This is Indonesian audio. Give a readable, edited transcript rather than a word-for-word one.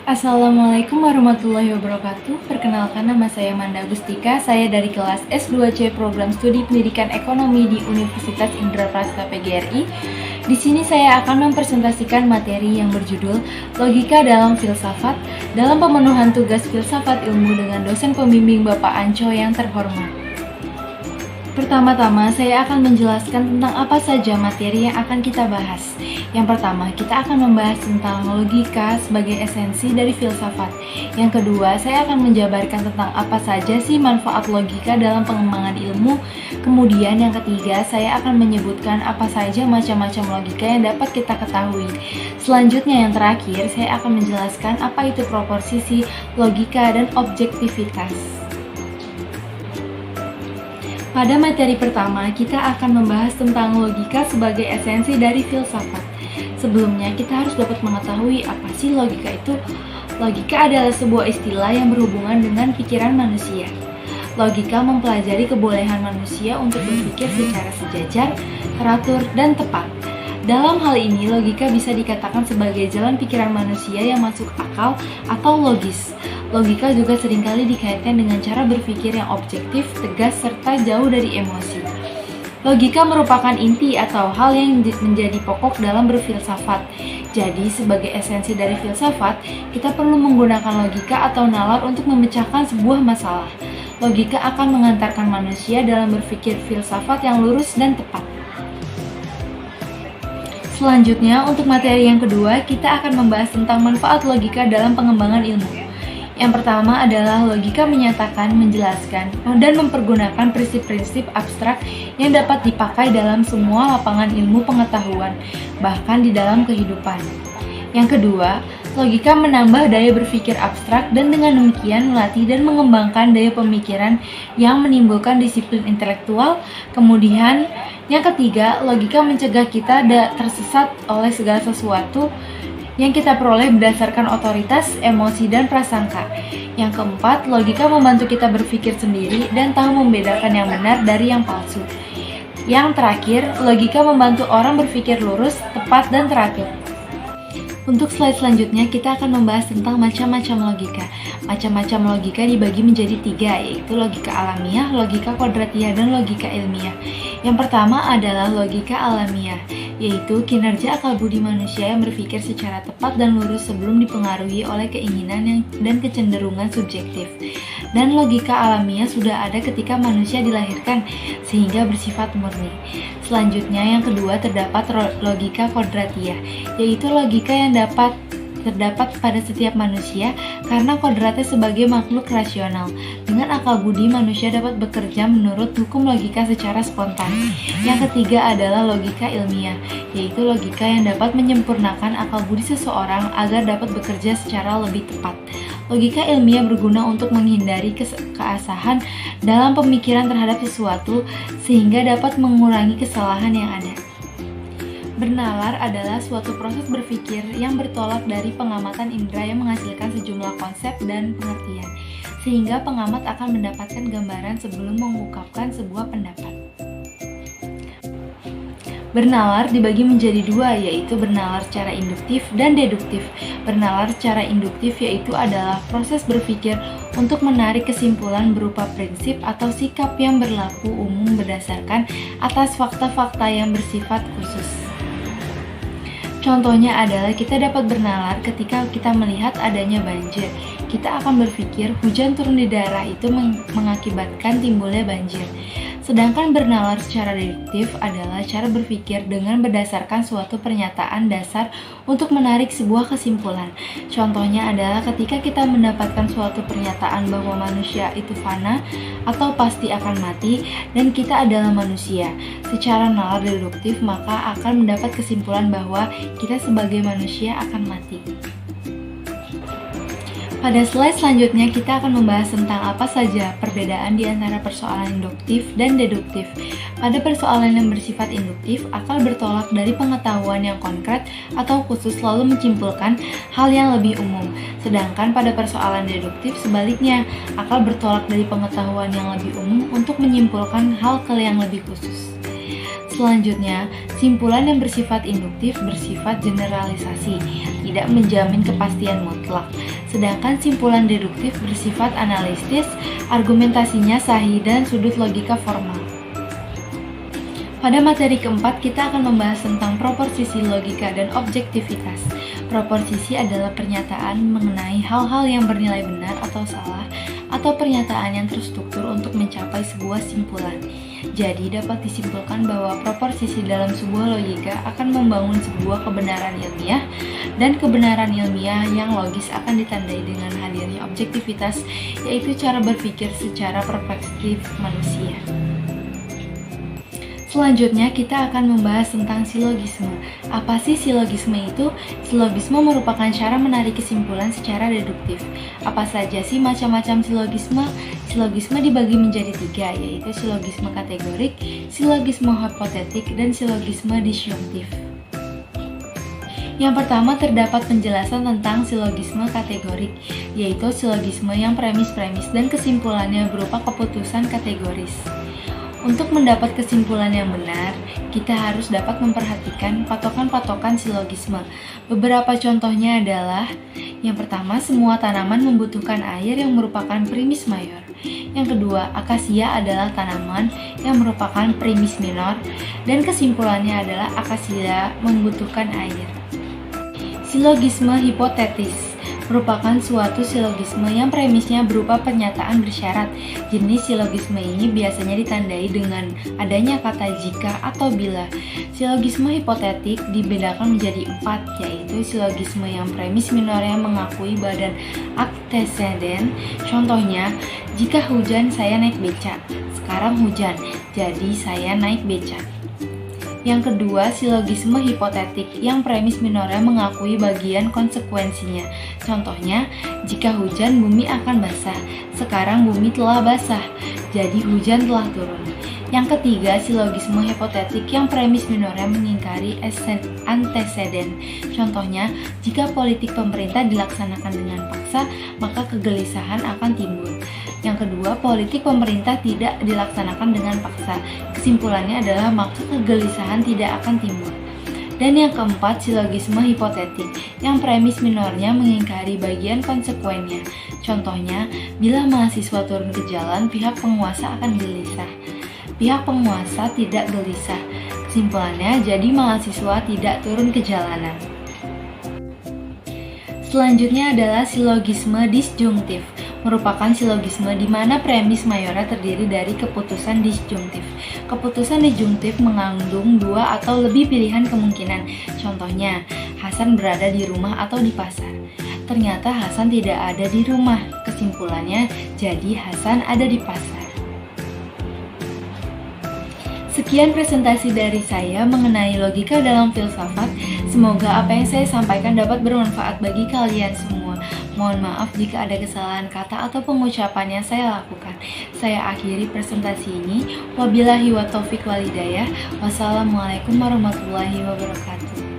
Assalamualaikum warahmatullahi wabarakatuh. Perkenalkan, nama saya Manda Agustika. Saya dari kelas S2C Program Studi Pendidikan Ekonomi di Universitas Indraprasta PGRI. Di sini saya akan mempresentasikan materi yang berjudul Logika dalam Filsafat dalam pemenuhan tugas filsafat ilmu dengan dosen pembimbing Bapak Anco yang terhormat. Pertama-tama, saya akan menjelaskan tentang apa saja materi yang akan kita bahas. Yang pertama, kita akan membahas tentang logika sebagai esensi dari filsafat. Yang kedua, saya akan menjabarkan tentang apa saja sih manfaat logika dalam pengembangan ilmu. Kemudian yang ketiga, saya akan menyebutkan apa saja macam-macam logika yang dapat kita ketahui. Selanjutnya yang terakhir, saya akan menjelaskan apa itu proporsi logika dan objektivitas. Pada materi pertama, kita akan membahas tentang logika sebagai esensi dari filsafat. Sebelumnya, kita harus dapat mengetahui apa sih logika itu. Logika adalah sebuah istilah yang berhubungan dengan pikiran manusia. Logika mempelajari kebolehan manusia untuk berpikir secara sejajar, teratur, dan tepat. Dalam hal ini, logika bisa dikatakan sebagai jalan pikiran manusia yang masuk akal atau logis. Logika juga seringkali dikaitkan dengan cara berpikir yang objektif, tegas, serta jauh dari emosi. Logika merupakan inti atau hal yang menjadi pokok dalam berfilsafat. Jadi, sebagai esensi dari filsafat, kita perlu menggunakan logika atau nalar untuk memecahkan sebuah masalah. Logika akan mengantarkan manusia dalam berpikir filsafat yang lurus dan tepat. Selanjutnya, untuk materi yang kedua, kita akan membahas tentang manfaat logika dalam pengembangan ilmu. Yang pertama adalah logika menyatakan, menjelaskan, dan mempergunakan prinsip-prinsip abstrak yang dapat dipakai dalam semua lapangan ilmu pengetahuan, bahkan di dalam kehidupan. Yang kedua, logika menambah daya berpikir abstrak dan dengan demikian melatih dan mengembangkan daya pemikiran yang menimbulkan disiplin intelektual. Kemudian, yang ketiga, logika mencegah kita tersesat oleh segala sesuatu yang kita peroleh berdasarkan otoritas, emosi, dan prasangka. Yang keempat, logika membantu kita berpikir sendiri dan tahu membedakan yang benar dari yang palsu. Yang terakhir, logika membantu orang berpikir lurus, tepat, dan teratur. Untuk slide selanjutnya, kita akan membahas tentang macam-macam logika. Macam-macam logika dibagi menjadi 3, yaitu logika alamiah, logika kodratiah, dan logika ilmiah. Yang pertama adalah logika alamiah, yaitu kinerja akal budi manusia yang berpikir secara tepat dan lurus sebelum dipengaruhi oleh keinginan dan kecenderungan subjektif. Dan logika alamiah sudah ada ketika manusia dilahirkan, sehingga bersifat murni. Selanjutnya, yang kedua terdapat logika kodratiah, yaitu logika yang terdapat pada setiap manusia karena kodratnya sebagai makhluk rasional. Dengan akal budi, manusia dapat bekerja menurut hukum logika secara spontan. Yang ketiga adalah logika ilmiah, yaitu logika yang dapat menyempurnakan akal budi seseorang agar dapat bekerja secara lebih tepat. Logika ilmiah berguna untuk menghindari keasahan dalam pemikiran terhadap sesuatu sehingga dapat mengurangi kesalahan yang ada. Bernalar adalah suatu proses berpikir yang bertolak dari pengamatan indera yang menghasilkan sejumlah konsep dan pengertian, sehingga pengamat akan mendapatkan gambaran sebelum mengungkapkan sebuah pendapat. Bernalar dibagi menjadi 2, yaitu bernalar secara induktif dan deduktif. Bernalar secara induktif yaitu adalah proses berpikir untuk menarik kesimpulan berupa prinsip atau sikap yang berlaku umum berdasarkan atas fakta-fakta yang bersifat khusus. Contohnya adalah kita dapat bernalar ketika kita melihat adanya banjir. Kita akan berpikir hujan turun di daerah itu mengakibatkan timbulnya banjir. Sedangkan bernalar secara deduktif adalah cara berpikir dengan berdasarkan suatu pernyataan dasar untuk menarik sebuah kesimpulan. Contohnya adalah ketika kita mendapatkan suatu pernyataan bahwa manusia itu fana atau pasti akan mati dan kita adalah manusia. Secara nalar deduktif maka akan mendapat kesimpulan bahwa kita sebagai manusia akan mati. Pada slide selanjutnya kita akan membahas tentang apa saja perbedaan di antara persoalan induktif dan deduktif. Pada persoalan yang bersifat induktif, akal bertolak dari pengetahuan yang konkret atau khusus lalu menyimpulkan hal yang lebih umum. Sedangkan pada persoalan deduktif sebaliknya, akal bertolak dari pengetahuan yang lebih umum untuk menyimpulkan hal yang lebih khusus. Selanjutnya, simpulan yang bersifat induktif bersifat generalisasi, tidak menjamin kepastian mutlak. Sedangkan simpulan deduktif bersifat analitis, argumentasinya sahih dan sudut logika formal. Pada materi keempat, kita akan membahas tentang proposisi logika dan objektivitas. Proposisi adalah pernyataan mengenai hal-hal yang bernilai benar atau salah, atau pernyataan yang terstruktur untuk mencapai sebuah simpulan. Jadi, dapat disimpulkan bahwa proposisi dalam sebuah logika akan membangun sebuah kebenaran ilmiah, dan kebenaran ilmiah yang logis akan ditandai dengan hadirnya objektivitas, yaitu cara berpikir secara perspektif manusia. Selanjutnya, kita akan membahas tentang silogisme. Apa sih silogisme itu? Silogisme merupakan cara menarik kesimpulan secara deduktif. Apa saja sih macam-macam silogisme? Silogisme dibagi menjadi 3, yaitu silogisme kategorik, silogisme hipotetik, dan silogisme disjungtif. Yang pertama, terdapat penjelasan tentang silogisme kategorik, yaitu silogisme yang premis-premis dan kesimpulannya berupa keputusan kategoris. Untuk mendapat kesimpulan yang benar, kita harus dapat memperhatikan patokan-patokan silogisme. Beberapa contohnya adalah: yang pertama, semua tanaman membutuhkan air yang merupakan primis mayor. Yang kedua, akasia adalah tanaman yang merupakan primis minor, dan kesimpulannya adalah akasia membutuhkan air. Silogisme hipotetis merupakan suatu silogisme yang premisnya berupa pernyataan bersyarat. Jenis silogisme ini biasanya ditandai dengan adanya kata jika atau bila. Silogisme hipotetik dibedakan menjadi 4, yaitu silogisme yang premis minornya mengakui badan anteseden. Contohnya, jika hujan saya naik beca. Sekarang hujan, jadi saya naik beca. Yang kedua, silogisme hipotetik yang premis minornya mengakui bagian konsekuensinya. Contohnya, jika hujan bumi akan basah. Sekarang bumi telah basah, jadi hujan telah turun. Yang ketiga, silogisme hipotetik yang premis minornya mengingkari anteseden. Contohnya, jika politik pemerintah dilaksanakan dengan paksa, maka kegelisahan akan timbul. Yang kedua, politik pemerintah tidak dilaksanakan dengan paksa. Kesimpulannya adalah maka kegelisahan tidak akan timbul. Dan yang keempat, silogisme hipotetik yang premis minornya mengingkari bagian konsekuennya. Contohnya, bila mahasiswa turun ke jalan, pihak penguasa akan gelisah. Pihak penguasa tidak gelisah. Kesimpulannya, jadi mahasiswa tidak turun ke jalanan. Selanjutnya adalah silogisme disjungtif, merupakan silogisme di mana premis mayornya terdiri dari keputusan disjungtif. Keputusan disjungtif mengandung 2 atau lebih pilihan kemungkinan. Contohnya, Hasan berada di rumah atau di pasar. Ternyata Hasan tidak ada di rumah. Kesimpulannya, jadi Hasan ada di pasar. Sekian presentasi dari saya mengenai logika dalam filsafat. Semoga apa yang saya sampaikan dapat bermanfaat bagi kalian semua. Mohon maaf jika ada kesalahan kata atau pengucapan yang saya lakukan. Saya akhiri presentasi ini. Wabillahi wa taufiq wal hidayah. Wassalamualaikum warahmatullahi wabarakatuh.